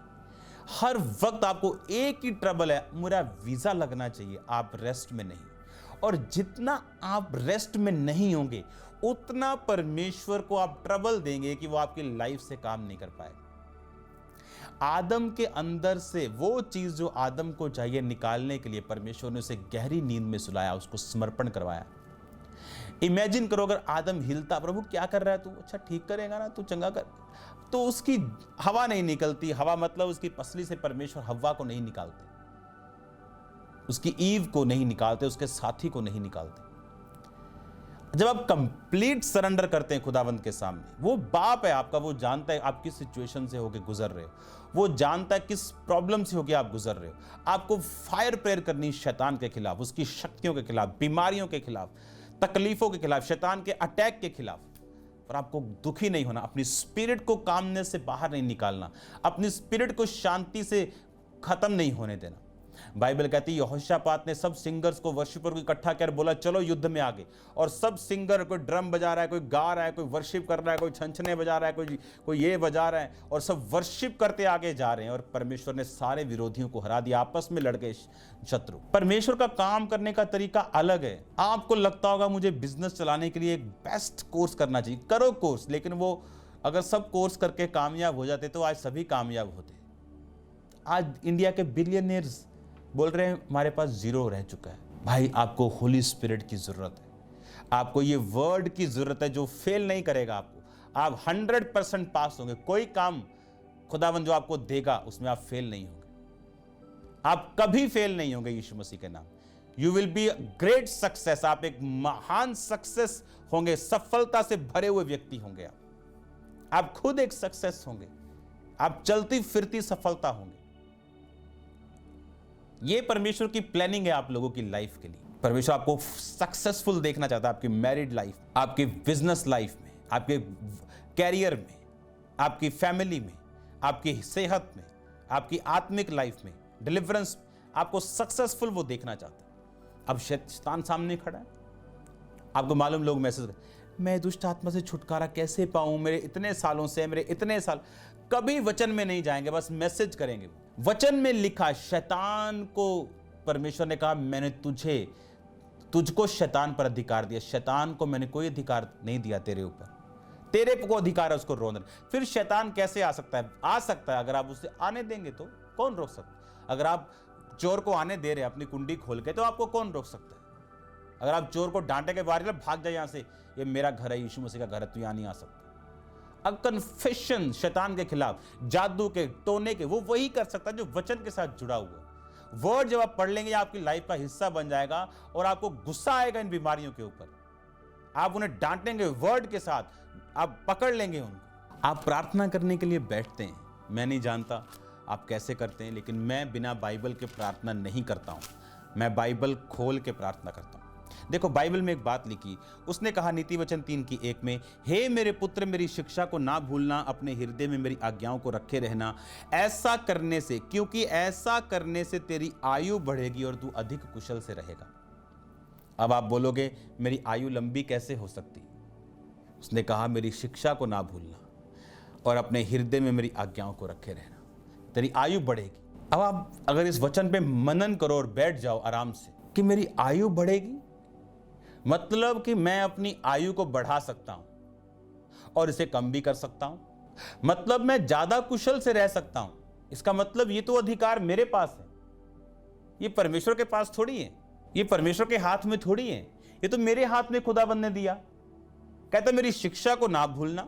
हर वक्त आपको एक ही ट्रबल है, मेरा वीजा लगना चाहिए, आप रेस्ट में नहीं। और जितना आप रेस्ट में नहीं होंगे, उतना परमेश्वर को आप ट्रबल देंगे कि वो आपकी लाइफ से काम नहीं कर पाएगा। आदम के अंदर से वो चीज जो आदम को चाहिए निकालने के लिए परमेश्वर ने उसे गहरी नींद में सुलाया, उसको समर्पण करवाया। इमेजिन करो अगर आदम हिलता, प्रभु क्या कर रहा है तू? अच्छा ठीक करेगा ना, तू चंगा कर, तो उसकी हवा नहीं निकलती। हवा मतलब उसकी पसली से परमेश्वर हव्वा को नहीं निकालते, उसकी ईव को नहीं निकालते, उसके साथी को नहीं निकालते। जब आप कंप्लीट सरेंडर करते हैं खुदावंत के सामने, वो बाप है आपका, वो जानता है आप किस सिचुएशन से होके गुजर रहे हो, वो जानता है किस प्रॉब्लम से होके आप गुजर रहे हो। आपको फायर प्रेयर करनी शैतान के खिलाफ, उसकी शक्तियों के खिलाफ, बीमारियों के खिलाफ, तकलीफों के खिलाफ, शैतान के अटैक के खिलाफ। पर आपको दुखी नहीं होना, अपनी स्पिरिट को कामनेस से बाहर नहीं निकालना, अपनी स्पिरिट को शांति से खत्म नहीं होने देना। बाइबल कहती है यहोशापात ने सब सिंगर्स को, वर्शिपर को इकट्ठा कर बोला चलो युद्ध में आगे। और सब सिंगर, कोई ड्रम बजा रहा है, कोई गा रहा है, कोई वर्शिप कर रहा है, कोई छंछने बजा रहा है, कोई ये बजा रहा है, और सब वर्शिप करते आगे जा रहे हैं। और परमेश्वर ने सारे विरोधियों को हरा दिया, आपस में लड़ गए शत्रु। परमेश्वर का काम करने का तरीका अलग है। आपको लगता होगा मुझे बिजनेस चलाने के लिए एक बेस्ट कोर्स करना चाहिए, करो कोर्स, लेकिन वो अगर सब कोर्स करके कामयाब हो जाते तो आज सभी कामयाब होते। आज इंडिया के बिलियनियर्स बोल रहे हैं हमारे पास जीरो रह चुका है। भाई आपको होली स्पिरिट की जरूरत है, आपको ये वर्ड की जरूरत है जो फेल नहीं करेगा आपको। आप 100% पास होंगे। कोई काम खुदावंद जो आपको देगा उसमें आप फेल नहीं होंगे, आप कभी फेल नहीं होंगे यीशु मसीह के नाम। You will be great success, आप एक महान सक्सेस होंगे, सफलता से भरे हुए व्यक्ति होंगे। आप खुद एक सक्सेस होंगे, आप चलती फिरती सफलता होंगे। ये परमेश्वर की प्लानिंग है आप लोगों की लाइफ के लिए। परमेश्वर आपको सक्सेसफुल देखना चाहता है, आपकी मैरिड लाइफ, आपकी बिजनेस लाइफ में, आपके कैरियर में, आपकी फैमिली में, आपकी सेहत में, आपकी आत्मिक लाइफ में, डिलीवरेंस, आपको सक्सेसफुल वो देखना चाहता है। अब शैतान सामने खड़ा है, आपको मालूम, लोग मैसेज कर, मैं दुष्ट आत्मा से छुटकारा कैसे पाऊं, मेरे इतने सालों से, मेरे इतने साल, कभी वचन में नहीं जाएंगे, बस मैसेज करेंगे। वचन में लिखा, शैतान को परमेश्वर ने कहा मैंने तुझको शैतान पर अधिकार दिया, शैतान को मैंने कोई अधिकार नहीं दिया तेरे ऊपर, तेरे को अधिकार है उसको रोकने। फिर शैतान कैसे आ सकता है? आ सकता है अगर आप उसे आने देंगे, तो कौन रोक सकता है? अगर आप चोर को आने दे रहे हैं अपनी कुंडी खोल के, तो आपको कौन रोक सकता है? अगर आप चोर को डांटे के बाहर भाग जाए यहां से, ये मेरा घर है, यीशु मसीह का घर है, तू यहां नहीं आ सकता। अब कन्फेशन शैतान के खिलाफ, जादू के, टोने के, वो वही कर सकता है जो वचन के साथ जुड़ा हुआ। वर्ड जब आप पढ़ लेंगे आपकी लाइफ का हिस्सा बन जाएगा, और आपको गुस्सा आएगा इन बीमारियों के ऊपर। आप उन्हें डांटेंगे वर्ड के साथ, आप पकड़ लेंगे उनको। आप प्रार्थना करने के लिए बैठते हैं, मैं नहीं जानता आप कैसे करते हैं, लेकिन मैं बिना बाइबल के प्रार्थना नहीं करता हूँ। मैं बाइबल खोल के प्रार्थना करता हूँ। देखो बाइबल में एक बात लिखी, उसने कहा नीति वचन 3:1 में, हे मेरे पुत्र मेरी शिक्षा को ना भूलना, अपने हृदय में मेरी आज्ञाओं को रखे रहना, ऐसा करने से, क्योंकि ऐसा करने से तेरी आयु बढ़ेगी और तू अधिक कुशल से रहेगा। अब आप बोलोगे मेरी आयु लंबी कैसे हो सकती? उसने कहा मेरी शिक्षा को ना भूलना और अपने हृदय में मेरी आज्ञाओं को रखे रहना, तेरी आयु बढ़ेगी। अब आप अगर इस वचन पे मनन करो और बैठ जाओ आराम से कि मेरी आयु बढ़ेगी, मतलब कि मैं अपनी आयु को बढ़ा सकता हूं और इसे कम भी कर सकता हूं, मतलब मैं ज्यादा कुशल से रह सकता हूं। इसका मतलब ये तो अधिकार मेरे पास है, ये परमेश्वर के पास थोड़ी है, ये परमेश्वर के हाथ में थोड़ी है, ये तो मेरे हाथ में खुदाबंद ने दिया। कहता मेरी शिक्षा को ना भूलना।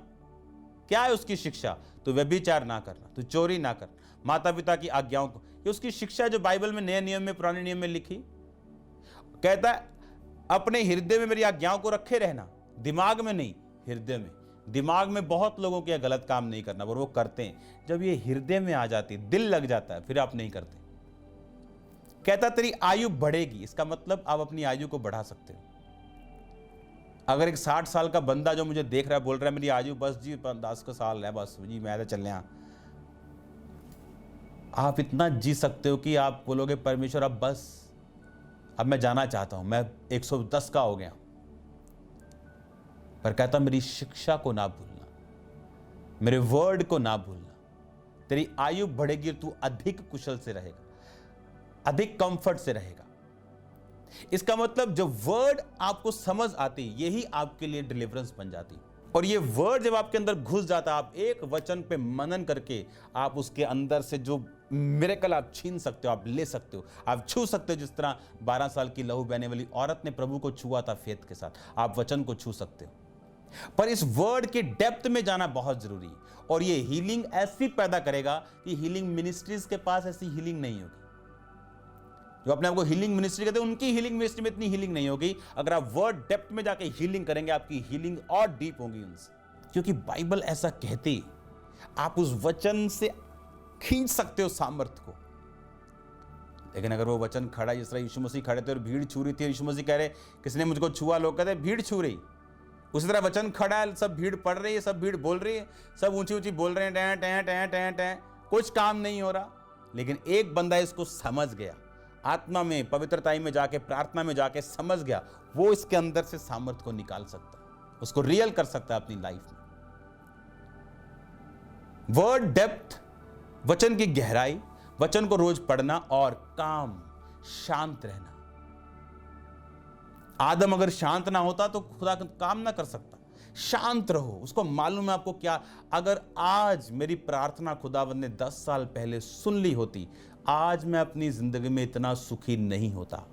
क्या है उसकी शिक्षा? तो व्यभिचार ना करना, तो चोरी ना करना, माता पिता की आज्ञाओं को, ये उसकी शिक्षा जो बाइबल में नए नियम में पुराने नियम में लिखी। कहता है अपने हृदय में मेरी आज्ञाओं को रखे रहना, दिमाग में नहीं, हृदय में। दिमाग में बहुत लोगों के गलत काम नहीं करना, पर वो करते हैं। जब ये हृदय में आ जाती, दिल लग जाता है, फिर आप नहीं करते। कहता तेरी आयु बढ़ेगी, इसका मतलब आप अपनी आयु को बढ़ा सकते हो। अगर एक 60 साल का बंदा जो मुझे देख रहा है बोल रहा है मेरी आयु बस जी 10 साल है, बस जी मैं तो चल रहा, आप इतना जी सकते हो कि आप बोलोगे परमेश्वर अब बस, अब मैं जाना चाहता हूं, मैं 110 का हो गया। पर कहता मेरी शिक्षा को ना भूलना, मेरे वर्ड को ना भूलना, तेरी आयु बढ़ेगी और तू अधिक कुशल से रहेगा, अधिक कंफर्ट से रहेगा। इसका मतलब जो वर्ड आपको समझ आती, यही आपके लिए डिलीवरेंस बन जाती। और ये वर्ड जब आपके अंदर घुस जाता, आप एक वचन पे मनन करके आप उसके अंदर से जो मिरेकल आप छीन सकते हो, आप ले सकते हो, आप छू सकते हो। जिस तरह 12 साल की लहू बहने वाली औरत ने प्रभु को छुआ था फेथ के साथ, आप वचन को छू सकते हो। पर इस वर्ड के डेप्थ में जाना बहुत जरूरी है। और ये हीलिंग ऐसी पैदा करेगा कि हीलिंग मिनिस्ट्रीज के पास ऐसी हीलिंग नहीं होगी। जो अपने आप को हीलिंग मिनिस्ट्री कहते हैं, उनकी हीलिंग मिनिस्ट्री में इतनी हीलिंग नहीं होगी। अगर आप वर्ड डेप्थ में जाके हीलिंग करेंगे, आपकी हीलिंग और डीप होगी उनसे, क्योंकि बाइबल ऐसा कहती। आप उस वचन से खींच सकते हो सामर्थ को। लेकिन अगर वो वचन खड़ा है, जिस तरह यीशु मसीह खड़े थे और भीड़ छू रही थी, यीशु मसीह कह रहे किसने मुझको छुआ, लोग कहते भीड़ छू रही। उसी तरह वचन खड़ा है, सब भीड़ पढ़ रही है, सब भीड़ बोल रही है, सब ऊंची ऊंची बोल रहे हैं, time time time time time, कुछ काम नहीं हो रहा। लेकिन एक बंदा इसको समझ गया, आत्मा में, पवित्रता में जाके, प्रार्थना में जाके समझ गया, वो इसके अंदर से सामर्थ्य को निकाल सकता है, उसको रियल कर सकता है अपनी लाइफ में। वर्ड डेप्थ, वचन की गहराई, वचन को रोज पढ़ना और काम, शांत रहना। आदम अगर शांत ना होता तो खुदा काम ना कर सकता। शांत रहो, उसको मालूम है आपको क्या। अगर आज मेरी प्रार्थना खुदावंद ने 10 साल पहले सुन ली होती, आज मैं अपनी जिंदगी में इतना सुखी नहीं होता।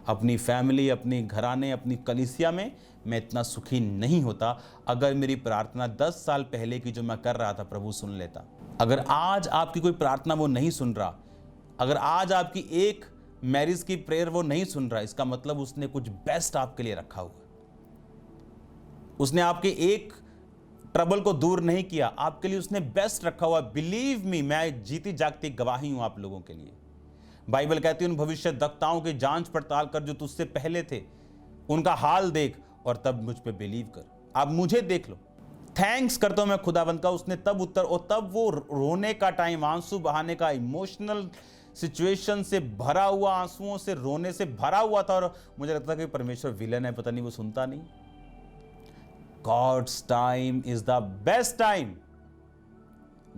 अपनी फैमिली, अपनी घराने, अपनी कलीसिया में मैं इतना सुखी नहीं होता अगर मेरी प्रार्थना 10 साल पहले की जो मैं कर रहा था प्रभु सुन लेता। अगर आज आपकी कोई प्रार्थना वो नहीं सुन रहा, अगर आज आपकी एक मैरिज की प्रेयर वो नहीं सुन रहा, इसका मतलब उसने कुछ बेस्ट आपके लिए रखा हुआ। उसने आपके एक ट्रबल को दूर नहीं किया, आपके लिए उसने बेस्ट रखा हुआ। बिलीव मी, मैं जीती जागती गवाही हूं आप लोगों के लिए। बाइबल कहती है उन भविष्य वक्ताओं की जांच पड़ताल कर जो तुझसे पहले थे, उनका हाल देख और तब मुझ पे बिलीव कर। आप मुझे देख लो। थैंक्स करता हूं मैं खुदावंद का, उसने तब उत्तर, और तब वो रोने का टाइम, आंसू बहाने का, इमोशनल सिचुएशन से भरा हुआ, आंसुओं से, रोने से भरा हुआ था। और मुझे लगता कि परमेश्वर विलन है, पता नहीं वो सुनता नहीं। God's time is the best time.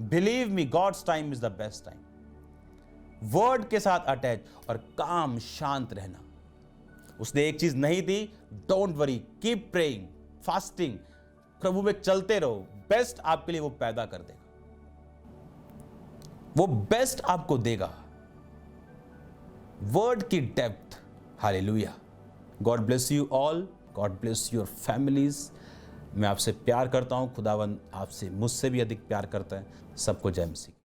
Believe me, God's time is the best time. Word के साथ अटैच और काम, शांत रहना। उसने एक चीज नहीं दी, don't worry, keep praying, fasting, प्रभु में चलते रहो। बेस्ट आपके लिए वो पैदा कर देगा, वो बेस्ट आपको देगा। वर्ड की depth, hallelujah. God bless you all, God bless your families. मैं आपसे प्यार करता हूं, खुदावंद आपसे, मुझसे भी अधिक प्यार करता है। सबको जय मसीह।